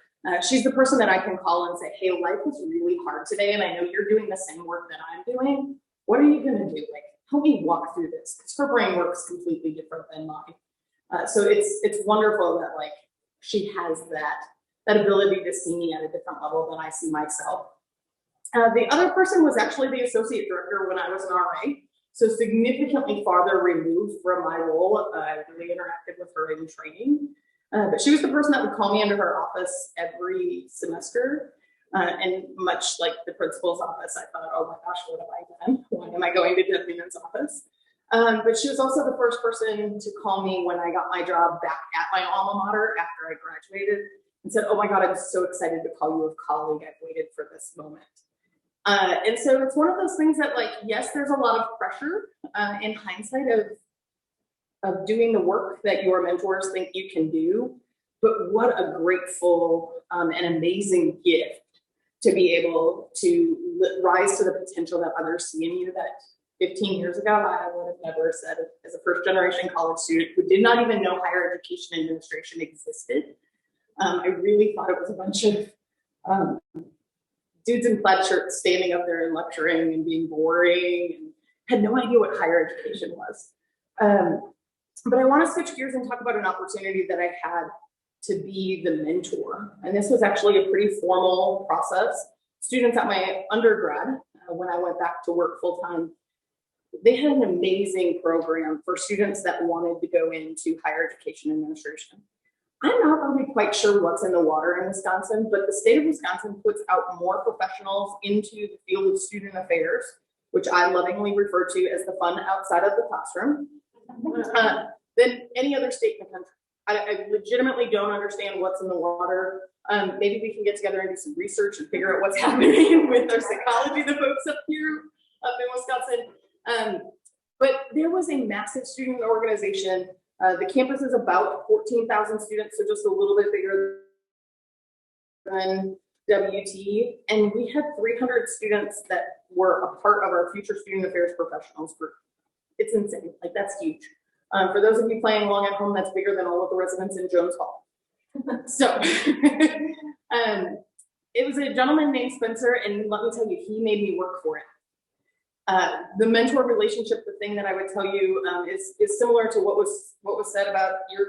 she's the person that I can call and say, hey, life was really hard today, and I know you're doing the same work that I'm doing. What are you gonna do? Like, help me walk through this. Because her brain works completely different than mine. So it's wonderful that like she has that ability to see me at a different level than I see myself. The other person was actually the associate director when I was an RA, so significantly farther removed from my role. I really interacted with her in training, but she was the person that would call me into her office every semester. And much like the principal's office, I thought, oh my gosh, what have I done? Why am I going to Debbie's office? But she was also the first person to call me when I got my job back at my alma mater after I graduated, and said, oh my God, I'm so excited to call you a colleague. I've waited for this moment. And so it's one of those things that like, yes, there's a lot of pressure in hindsight of doing the work that your mentors think you can do, but what a grateful and amazing gift to be able to rise to the potential that others see in you that 15 years ago, I would have never said as a first generation college student who did not even know higher education administration existed. I really thought it was a bunch of dudes in plaid shirts standing up there and lecturing and being boring and had no idea what higher education was. But I want to switch gears and talk about an opportunity that I had to be the mentor. And this was actually a pretty formal process. Students at my undergrad, when I went back to work full time, they had an amazing program for students that wanted to go into higher education administration. I'm not really quite sure what's in the water in Wisconsin, but the state of Wisconsin puts out more professionals into the field of student affairs, which I lovingly refer to as the fun outside of the classroom, than any other state in the country. I legitimately don't understand what's in the water. Maybe we can get together and do some research and figure out what's happening with our psychology, the folks up here, up in Wisconsin. But there was a massive student organization. The campus is about 14,000 students, so just a little bit bigger than WT. And we had 300 students that were a part of our future student affairs professionals group. It's insane, like that's huge. For those of you playing along at home, that's bigger than all of the residents in Jones Hall. So it was a gentleman named Spencer, and let me tell you, he made me work for it. The mentor relationship, the thing that I would tell you is similar to what was said about you're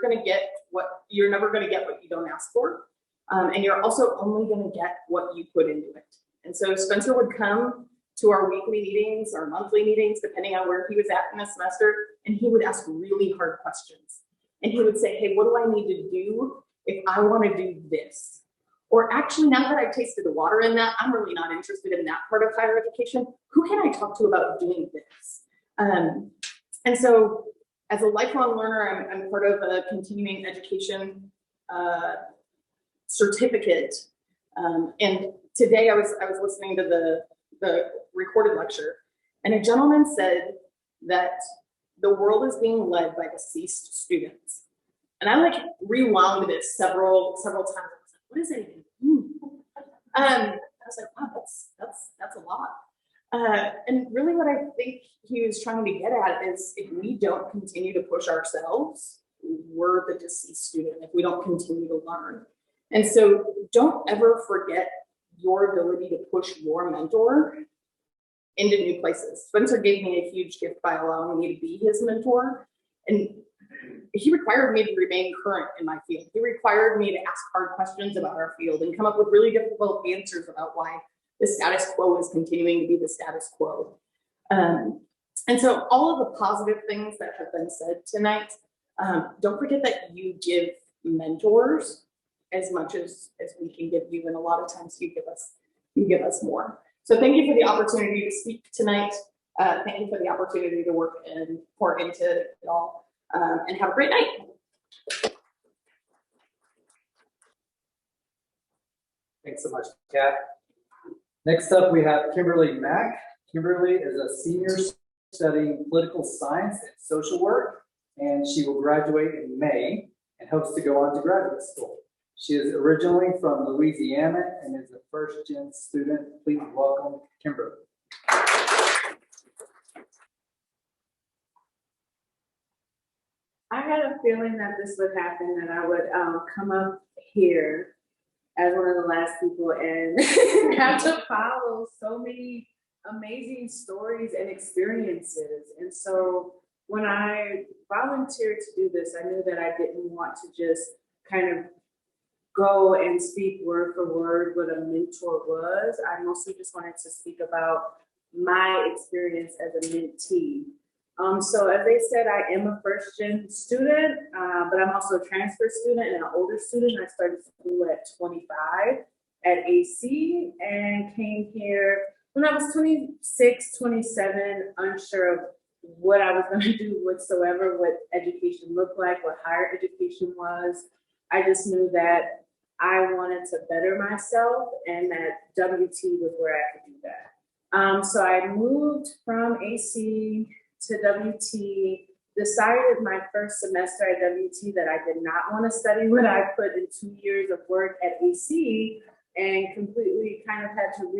never going to get what you don't ask for, and you're also only going to get what you put into it. And so Spencer would come to our weekly meetings, our monthly meetings, depending on where he was at in the semester, and he would ask really hard questions. And he would say, hey, what do I need to do if I want to do this? Or actually, now that I've tasted the water in that, I'm really not interested in that part of higher education. Who can I talk to about doing this? And so as a lifelong learner, I'm part of a continuing education certificate. And today I was listening to the recorded lecture, and a gentleman said that the world is being led by deceased students. And I like rewound this several times. I was like, what does that even mean? I was like, wow, that's a lot. And really what I think he was trying to get at is if we don't continue to push ourselves, we're the deceased student, if we don't continue to learn. And so don't ever forget your ability to push your mentor into new places. Spencer gave me a huge gift by allowing me to be his mentor. And he required me to remain current in my field. He required me to ask hard questions about our field and come up with really difficult answers about why the status quo is continuing to be the status quo. And so all of the positive things that have been said tonight, don't forget that you give mentors as much as we can give you, and a lot of times you give us more. So thank you for the opportunity to speak tonight. Thank you for the opportunity to work and pour into it all, and have a great night. Thanks so much, Kat. Next up, we have Kimberly Mack. Kimberly is a senior studying political science and social work, and she will graduate in May and hopes to go on to graduate school. She is originally from Louisiana and is a first-gen student. Please welcome Kimberly. I had a feeling that this would happen, and I would come up here as one of the last people and have to follow so many amazing stories and experiences. And so when I volunteered to do this, I knew that I didn't want to just kind of go and speak word for word what a mentor was. I mostly just wanted to speak about my experience as a mentee. So as they said, I am a first-gen student, but I'm also a transfer student and an older student. I started school at 25 at AC and came here when I was 26, 27, unsure of what I was going to do whatsoever, what education looked like, what higher education was. I just knew that I wanted to better myself and that WT was where I could do that. So I moved from AC to WT, decided my first semester at WT that I did not want to study what I put in 2 years of work at AC, and completely kind of had to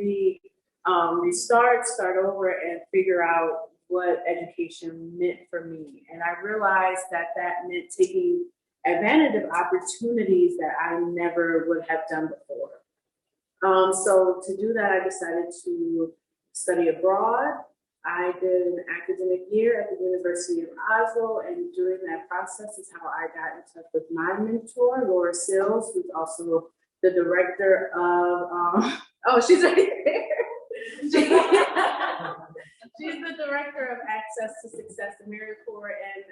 start over and figure out what education meant for me. And I realized that that meant taking advantage of opportunities that I never would have done before. So to do that, I decided to study abroad. I did an academic year at the University of Oslo, and during that process is how I got in touch with my mentor, Laura Sills, who's also the director of, oh, she's right there. She's the director of Access to Success in AmeriCorps, and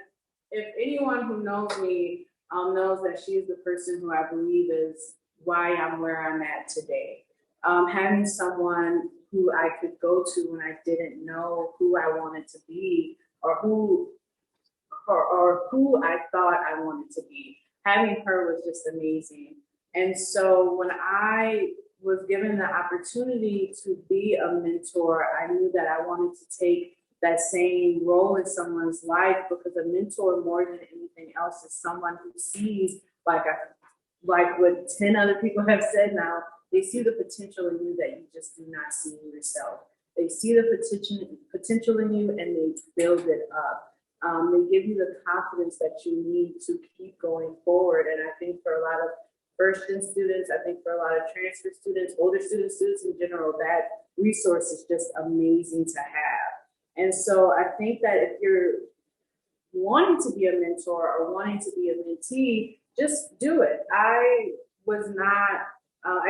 if anyone who knows me knows that she is the person who I believe is why I'm where I'm at today. Having someone who I could go to when I didn't know who I wanted to be or who I thought I wanted to be. Having her was just amazing. And so when I was given the opportunity to be a mentor, I knew that I wanted to take that same role in someone's life, because a mentor, more than anything else, is someone who sees, like what 10 other people have said now, they see the potential in you that you just do not see in yourself. They see the potential in you and they build it up. They give you the confidence that you need to keep going forward. And I think for a lot of first-gen students, I think for a lot of transfer students, older students in general, that resource is just amazing to have. And so I think that if you're wanting to be a mentor or wanting to be a mentee, just do it. I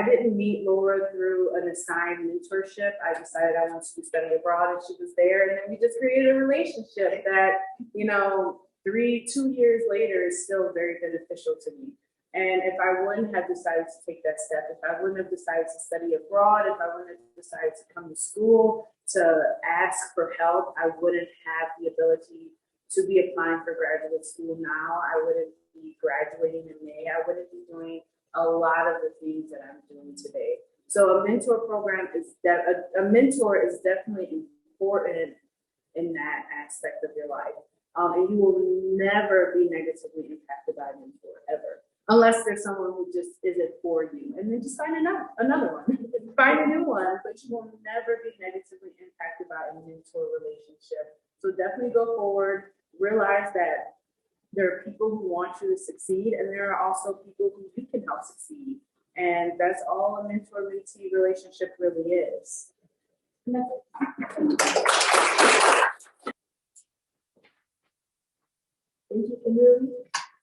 didn't meet Laura through an assigned mentorship. I decided I wanted to study abroad and she was there, and then we just created a relationship that, 2 years later is still very beneficial to me. And if I wouldn't have decided to take that step, if I wouldn't have decided to study abroad, if I wouldn't have decided to come to school to ask for help, I wouldn't have the ability to be applying for graduate school now. I wouldn't be graduating in May. I wouldn't be doing a lot of the things that I'm doing today. So a mentor program is a mentor is definitely important in that aspect of your life. And you will never be negatively impacted by a mentor ever. Unless there's someone who just isn't for you, and then just find another one, find a new one, but you will never be negatively impacted by a mentor relationship. So definitely go forward, realize that there are people who want you to succeed, and there are also people who you can help succeed. And that's all a mentor-mentee relationship really is. Thank you, Kimberly.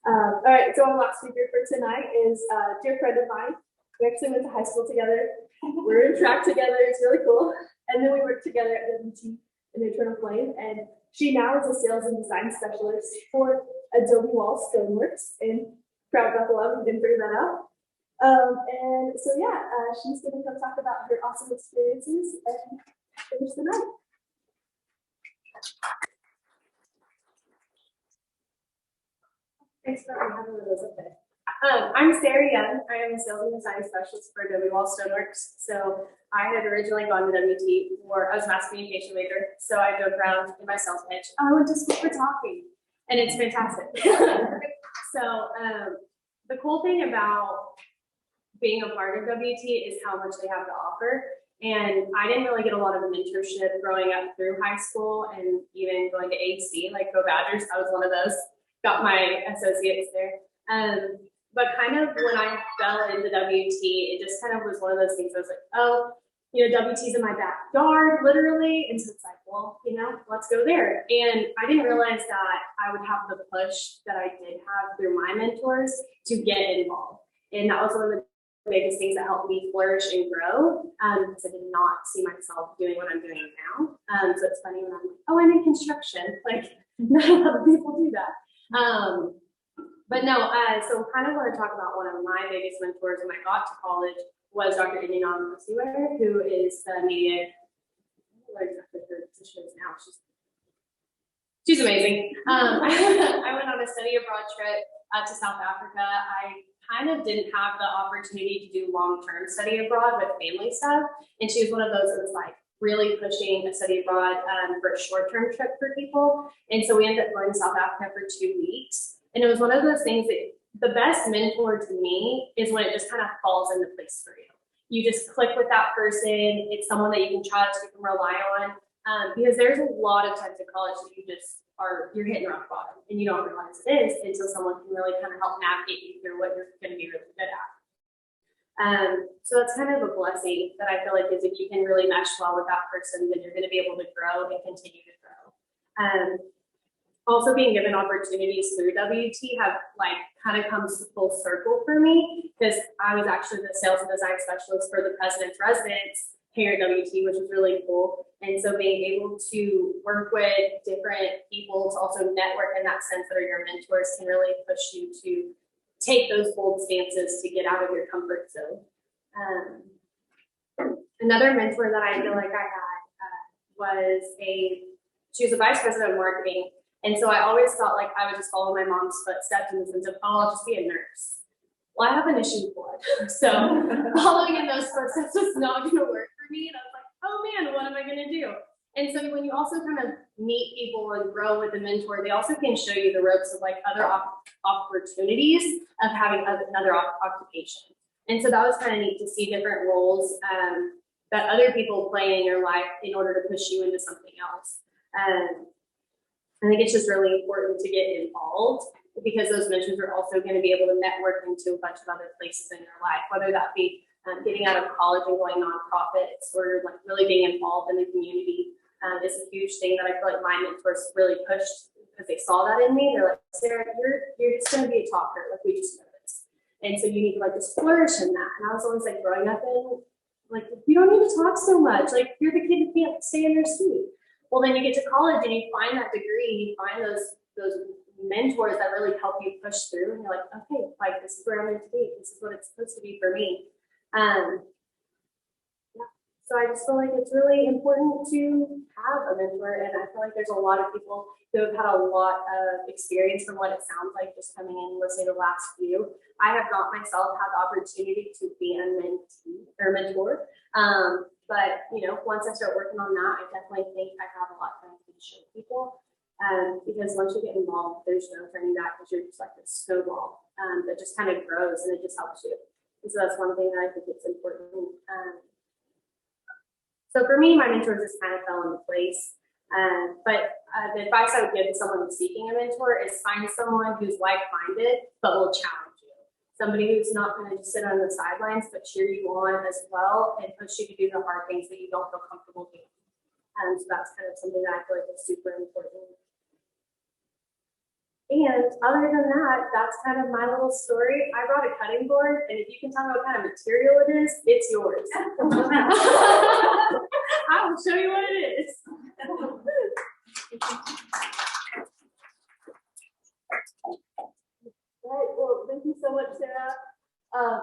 All right, so our last speaker for tonight is a dear friend of mine. We actually went to high school together. We're in track together. It's really cool. And then we worked together at WT in Eternal Flame. And she now is a sales and design specialist for Adobe Wall Stoneworks in Proud Buffalo. We didn't figure that out. And so, yeah, she's going to come talk about her awesome experiences and finish the night. Thanks for having those up there. I'm Sarah Young. I am a sales and design specialist for Adobe Wall Stoneworks. So I had originally gone to WT for, I was a mass communication major. So I joke around in my sales pitch, I went to school for talking, and it's fantastic. So the cool thing about being a part of WT is how much they have to offer. And I didn't really get a lot of mentorship growing up through high school and even going to AC, like Go Badgers. I was one of those. Got my associates there. But kind of when I fell into WT, it just kind of was one of those things I was like, oh, you know, WT's in my backyard, literally. And so it's like, well, you know, let's go there. And I didn't realize that I would have the push that I did have through my mentors to get involved. And that was one of the biggest things that helped me flourish and grow, because I did not see myself doing what I'm doing now. So it's funny when I'm like, oh, I'm in construction. Like, not a lot of people do that. But no, so kind of want to talk about one of my biggest mentors when I got to college was Dr. Indiana Mosiware, who is the media, what exactly her position is now. She's amazing. I went on a study abroad trip to South Africa. I kind of didn't have the opportunity to do long-term study abroad with family stuff. And she was one of those that was like really pushing a study abroad for a short-term trip for people. And so we ended up going to South Africa for 2 weeks. And it was one of those things that the best mentor to me is when it just kind of falls into place for you. You just click with that person. It's someone that you can trust, you can rely on. Because there's a lot of times in college that you're hitting rock bottom and you don't realize it is until someone can really kind of help navigate you through what you're going to be really good at. So that's kind of a blessing that I feel like is if you can really mesh well with that person, then you're going to be able to grow and continue to grow. Also being given opportunities through WT have like kind of comes full circle for me because I was actually the sales and design specialist for the president's residence here at WT, which was really cool. And so being able to work with different people to also network in that sense that are your mentors can really push you to take those bold stances to get out of your comfort zone. Another mentor that I feel like I had she was a vice president of marketing. And so I always felt like I would just follow my mom's footsteps in the sense of, oh, I'll just be a nurse. Well, I have an issue with blood. So following in those footsteps was not going to work for me. And I was like, oh man, what am I going to do? And so when you also kind of meet people and grow with a mentor, they also can show you the ropes of like other opportunities of having another occupation. And so that was kind of neat to see different roles that other people play in your life in order to push you into something else. I think it's just really important to get involved because those mentors are also going to be able to network into a bunch of other places in your life, whether that be getting out of college and going nonprofits or like really being involved in the community is a huge thing that I feel like my mentors really pushed because they saw that in me. They're like, Sarah, you're just going to be a talker, like we just know this. And so you need to like just flourish in that. And I was always like growing up in like, you don't need to talk so much. Like you're the kid who can't stay in their seat. Well, then you get to college and you find that degree, you find those mentors that really help you push through, and you're like, okay, like this is where I'm meant to be. This is what it's supposed to be for me. Yeah. So I just feel like it's really important to have a mentor, and I feel like there's a lot of people who have had a lot of experience from what it sounds like just coming in and listening to the last few. I have not myself had the opportunity to be a mentee or mentor. But you know, once I start working on that, I definitely think I have a lot that I can show people. Because once you get involved, there's no turning back, because you're just like this snowball that just kind of grows, and it just helps you. And so that's one thing that I think it's important. So for me, my mentors just kind of fell into place. But the advice I would give to someone who's seeking a mentor is find someone who's like-minded but will challenge you. Somebody who's not going to just sit on the sidelines but cheer you on as well and push you to do the hard things that you don't feel comfortable doing. So that's kind of something that I feel like is super important. And other than that, that's kind of my little story. I brought a cutting board, and if you can tell me what kind of material it is, it's yours. I will show you what it is. All right, well, thank you so much, Sarah.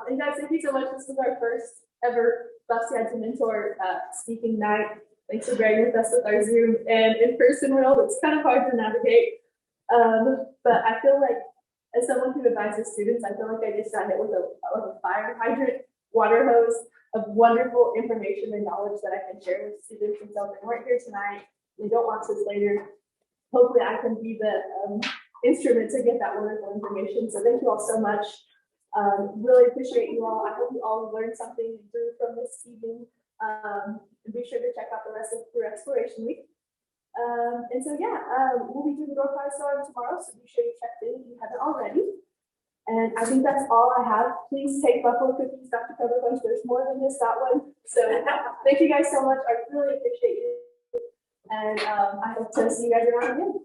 And guys, thank you so much. This was our first ever Buffs Had to Mentor speaking night. Thanks for bearing with us with our Zoom and in-person world. It's kind of hard to navigate. But I feel like, as someone who advises students, I feel like I just got hit with a fire hydrant, water hose of wonderful information and knowledge that I can share with students. And so if they weren't here tonight, they don't watch this later, hopefully I can be the instrument to get that wonderful information. So thank you all so much. Really appreciate you all. I hope you all learned something and grew from this evening. And be sure to check out the rest of Career Exploration Week. And so yeah, we'll be doing the door prize song tomorrow, so be sure you check in if you haven't already. And I think that's all I have. Please take buffalo cookies, Dr. Pepper Bunch. There's more than just that one. So thank you guys so much. I really appreciate you. And I hope to see you guys around again.